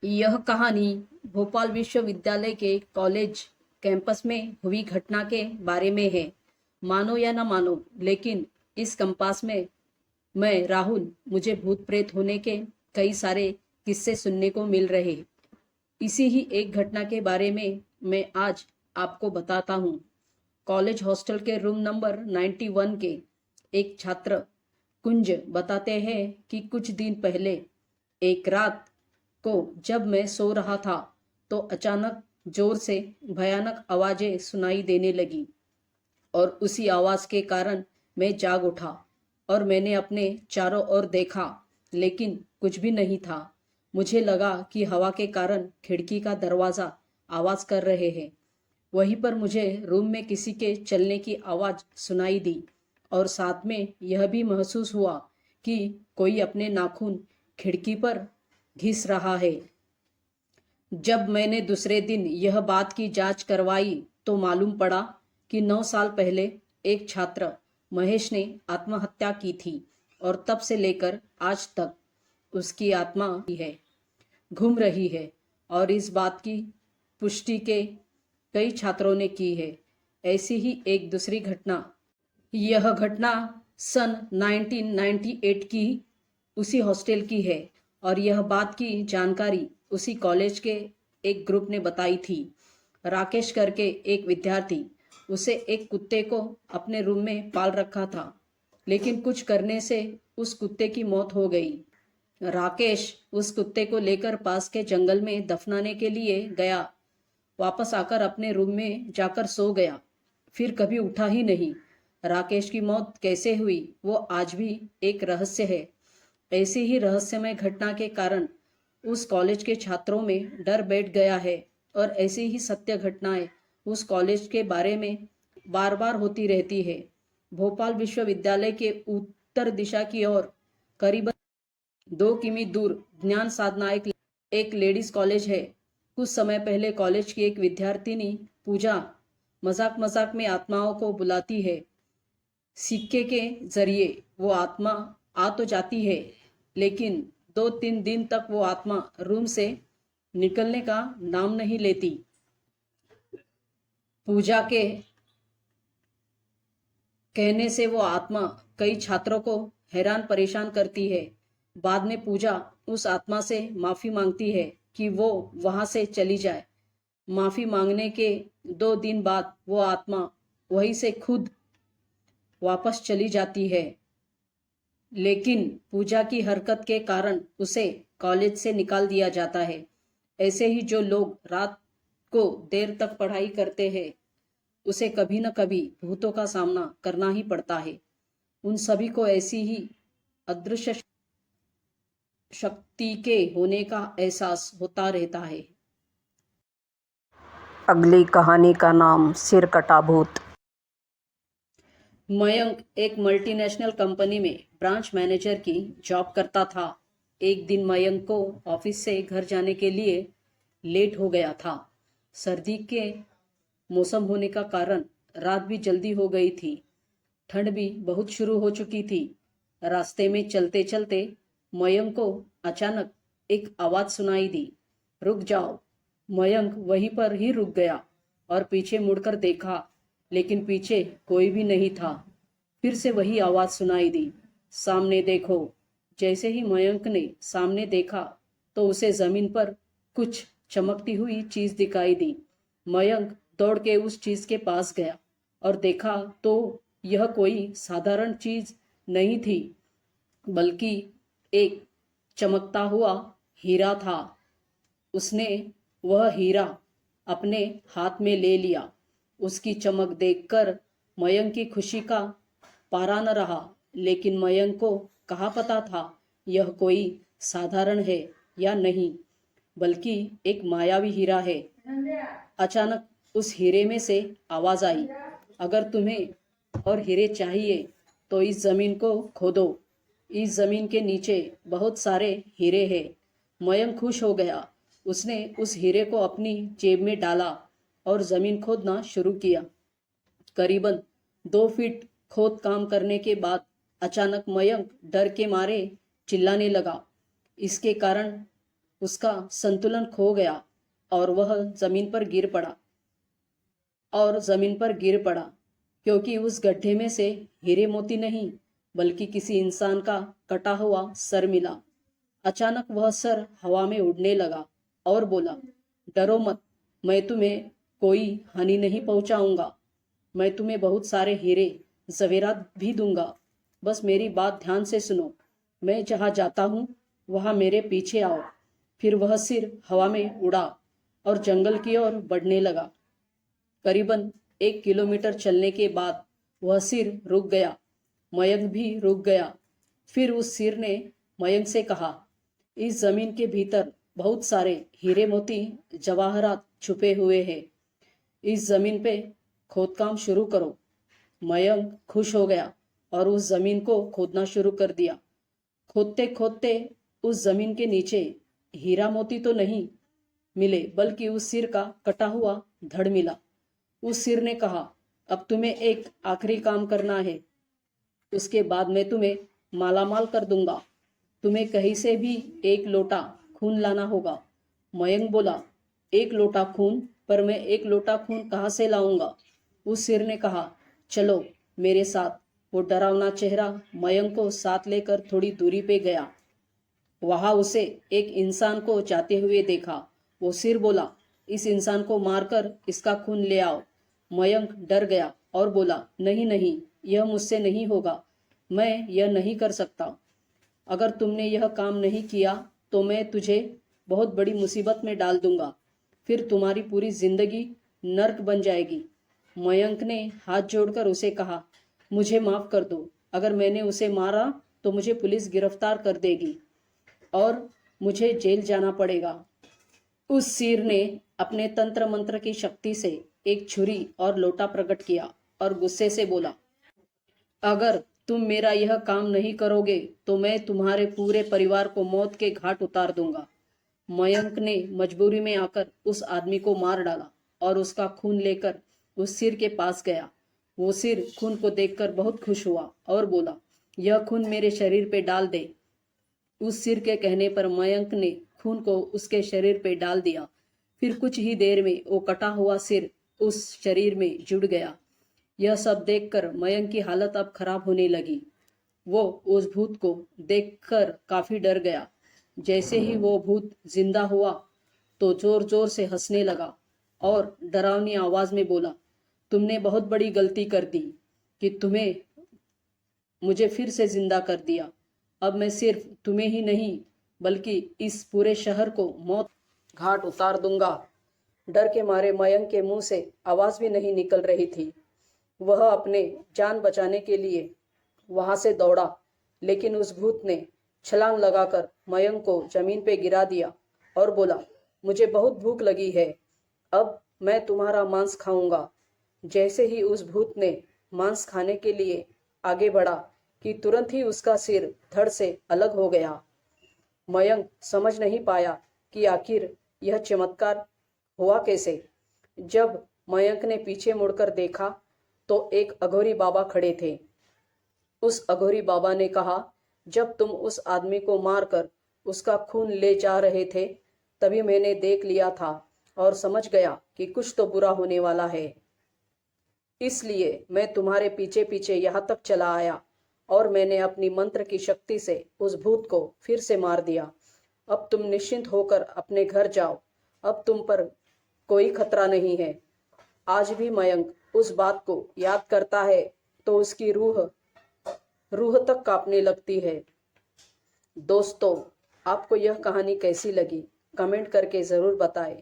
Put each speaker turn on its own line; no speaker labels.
यह कहानी भोपाल विश्वविद्यालय के कॉलेज कैंपस में हुई घटना के बारे में है। मानो या ना मानो, लेकिन इस कंपास में मैं राहुल मुझे भूत प्रेत होने के कई सारे किस्से सुनने को मिल रहे। इसी ही एक घटना के बारे में मैं आज आपको बताता हूँ। कॉलेज हॉस्टल के रूम नंबर 91 के एक छात्र कुंज बताते हैं कि कुछ दिन पहले एक रात को जब मैं सो रहा था तो अचानक जोर से भयानक आवाजें सुनाई देने लगी और उसी आवाज के कारण मैं जाग उठा और मैंने अपने चारों ओर देखा, लेकिन कुछ भी नहीं था। मुझे लगा कि हवा के कारण खिड़की का दरवाजा आवाज कर रहे हैं। वहीं पर मुझे रूम में किसी के चलने की आवाज सुनाई दी और साथ में यह भी महसूस हुआ कि कोई अपने नाखून खिड़की पर घिस रहा है। जब मैंने दूसरे दिन यह बात की जांच करवाई तो मालूम पड़ा कि 9 साल पहले एक छात्र महेश ने आत्महत्या की थी और तब से लेकर आज तक उसकी आत्मा ही है, घूम रही है। और इस बात की पुष्टि के कई छात्रों ने की है। ऐसी ही एक दूसरी घटना, यह घटना सन 1998 की उसी हॉस्टल की है और यह बात की जानकारी उसी कॉलेज के एक ग्रुप ने बताई थी। राकेश करके एक विद्यार्थी, उसे एक कुत्ते को अपने रूम में पाल रखा था, लेकिन कुछ करने से उस कुत्ते की मौत हो गई। राकेश उस कुत्ते को लेकर पास के जंगल में दफनाने के लिए गया। वापस आकर अपने रूम में जाकर सो गया, फिर कभी उठा ही नहीं। राकेश की मौत कैसे हुई वो आज भी एक रहस्य है। ऐसी ही रहस्यमय घटना के कारण उस कॉलेज के छात्रों में डर बैठ गया है और ऐसी ही सत्य घटनाएं उस कॉलेज के बारे में बार बार होती रहती है। भोपाल विश्वविद्यालय के उत्तर दिशा की ओर करीबन 2 किमी दूर ज्ञान साधना एक लेडीज कॉलेज है। कुछ समय पहले कॉलेज की एक विद्यार्थिनी पूजा मजाक मजाक में आत्माओं को बुलाती है। सिक्के के जरिए वो आत्मा आ तो जाती है, लेकिन 2-3 दिन तक वो आत्मा रूम से निकलने का नाम नहीं लेती। पूजा के कहने से वो आत्मा कई छात्रों को हैरान परेशान करती है। बाद में पूजा उस आत्मा से माफी मांगती है कि वो वहां से चली जाए। माफी मांगने के 2 दिन बाद वो आत्मा वहीं से खुद वापस चली जाती है, लेकिन पूजा की हरकत के कारण उसे कॉलेज से निकाल दिया जाता है। ऐसे ही जो लोग रात को देर तक पढ़ाई करते हैं उसे कभी न कभी भूतों का सामना करना ही पड़ता है। उन सभी को ऐसी ही अदृश्य शक्ति के होने का एहसास होता रहता है।
अगली कहानी का नाम सिर कटा भूत।
मयंक एक मल्टीनेशनल कंपनी में ब्रांच मैनेजर की जॉब करता था। एक दिन मयंक को ऑफिस से घर जाने के लिए लेट हो गया था। सर्दी के मौसम होने का कारण रात भी जल्दी हो गई थी। ठंड भी बहुत शुरू हो चुकी थी। रास्ते में चलते चलते मयंक को अचानक एक आवाज सुनाई दी, रुक जाओ। मयंक वहीं पर ही रुक गया और पीछे मुड़कर देखा, लेकिन पीछे कोई भी नहीं था। फिर से वही आवाज सुनाई दी, सामने देखो। जैसे ही मयंक ने सामने देखा तो उसे जमीन पर कुछ चमकती हुई चीज दिखाई दी। मयंक दौड़ के उस चीज के पास गया और देखा तो यह कोई साधारण चीज नहीं थी, बल्कि एक चमकता हुआ हीरा था। उसने वह हीरा अपने हाथ में ले लिया। उसकी चमक देखकर मयंक की खुशी का पारा न रहा, लेकिन मयंक को कहाँ पता था यह कोई साधारण है या नहीं, बल्कि एक मायावी हीरा है। अचानक उस हीरे में से आवाज आई, अगर तुम्हें और हीरे चाहिए तो इस जमीन को खोदो। इस जमीन के नीचे बहुत सारे हीरे हैं। मयंक खुश हो गया। उसने उस हीरे को अपनी जेब में डाला और जमीन खोदना शुरू किया। करीबन 2 फीट खोद काम करने के बाद अचानक मयंक डर के मारे चिल्लाने लगा। इसके कारण उसका संतुलन खो गया और वह जमीन पर गिर पड़ा क्योंकि उस गड्ढे में से हीरे मोती नहीं बल्कि किसी इंसान का कटा हुआ सर मिला। अचानक वह सर हवा में उड़ने लगा और बोला, डरो मत, मैं तुम्हें कोई हानि नहीं पहुंचाऊंगा। मैं तुम्हें बहुत सारे हीरे जवेरात भी दूंगा। बस मेरी बात ध्यान से सुनो। मैं जहाँ जाता हूँ वहाँ मेरे पीछे आओ। फिर वह सिर हवा में उड़ा और जंगल की ओर बढ़ने लगा। करीबन 1 किलोमीटर चलने के बाद वह सिर रुक गया। मयंक भी रुक गया। फिर उस सिर ने मयंक से कहा, इस जमीन के भीतर बहुत सारे हीरे मोती जवाहरात छुपे हुए हैं। इस जमीन पे खोदकाम शुरू करो। मयंक खुश हो गया और उस जमीन को खोदना शुरू कर दिया। खोदते खोदते उस जमीन के नीचे हीरा मोती तो नहीं मिले बल्कि उस सिर का कटा हुआ धड़ मिला। उस सिर ने कहा, अब तुम्हें एक आखिरी काम करना है, उसके बाद मैं तुम्हें मालामाल कर दूंगा। तुम्हें कहीं से भी 1 लोटा खून लाना होगा। मयंक बोला, 1 लोटा खून? पर मैं 1 लोटा खून कहाँ से लाऊंगा? उस सिर ने कहा, चलो मेरे साथ। वो डरावना चेहरा मयंक को साथ लेकर थोड़ी दूरी पे गया। वहां उसे एक इंसान को जाते हुए देखा। वो सिर बोला, इस इंसान को मारकर इसका खून ले आओ। मयंक डर गया और बोला, नहीं नहीं, यह मुझसे नहीं होगा। मैं यह नहीं कर सकता। अगर तुमने यह काम नहीं किया तो मैं तुझे बहुत बड़ी मुसीबत में डाल दूंगा। फिर तुम्हारी पूरी जिंदगी नर्क बन जाएगी। मयंक ने हाथ जोड़कर उसे कहा, मुझे माफ कर दो। अगर मैंने उसे मारा तो मुझे पुलिस गिरफ्तार कर देगी और मुझे जेल जाना पड़ेगा। उस सिर ने अपने तंत्र मंत्र की शक्ति से एक छुरी और लोटा प्रकट किया और गुस्से से बोला, अगर तुम मेरा यह काम नहीं करोगे तो मैं तुम्हारे पूरे परिवार को मौत के घाट उतार दूंगा। मयंक ने मजबूरी में आकर उस आदमी को मार डाला और उसका खून लेकर उस सिर के पास गया। वो सिर खून को देखकर बहुत खुश हुआ और बोला, यह खून मेरे शरीर पे डाल दे। उस सिर के कहने पर मयंक ने खून को उसके शरीर पे डाल दिया। फिर कुछ ही देर में वो कटा हुआ सिर उस शरीर में जुड़ गया। यह सब देखकर मयंक की हालत अब खराब होने लगी। वो उस भूत को देखकर काफी डर गया। जैसे ही वो भूत जिंदा हुआ तो जोर जोर से हंसने लगा और डरावनी आवाज में बोला, तुमने बहुत बड़ी गलती कर दी कि तुम्हें मुझे फिर से जिंदा कर दिया। अब मैं सिर्फ तुम्हें ही नहीं बल्कि इस पूरे शहर को मौत घाट उतार दूंगा। डर के मारे मयंक के मुंह से आवाज भी नहीं निकल रही थी। वह अपने जान बचाने के लिए वहां से दौड़ा, लेकिन उस भूत ने छलांग लगाकर मयंक को जमीन पे गिरा दिया और बोला, मुझे बहुत भूख लगी है, अब मैं तुम्हारा मांस खाऊंगा। जैसे ही उस भूत ने मांस खाने के लिए आगे बढ़ा कि तुरंत ही उसका सिर धड़ से अलग हो गया। मयंक समझ नहीं पाया कि आखिर यह चमत्कार हुआ कैसे। जब मयंक ने पीछे मुड़कर देखा तो एक अघोरी बाबा खड़े थे। उस अघोरी बाबा ने कहा, जब तुम उस आदमी को मारकर उसका खून ले जा रहे थे तभी मैंने देख लिया था और समझ गया कि कुछ तो बुरा होने वाला है। इसलिए मैं तुम्हारे पीछे पीछे यहाँ तक चला आया और मैंने अपनी मंत्र की शक्ति से उस भूत को फिर से मार दिया। अब तुम निश्चिंत होकर अपने घर जाओ। अब तुम पर कोई खतरा नहीं है। आज भी मयंक उस बात को याद करता है तो उसकी रूह तक कांपने लगती है। दोस्तों, आपको यह कहानी कैसी लगी? कमेंट करके ज़रूर बताएं।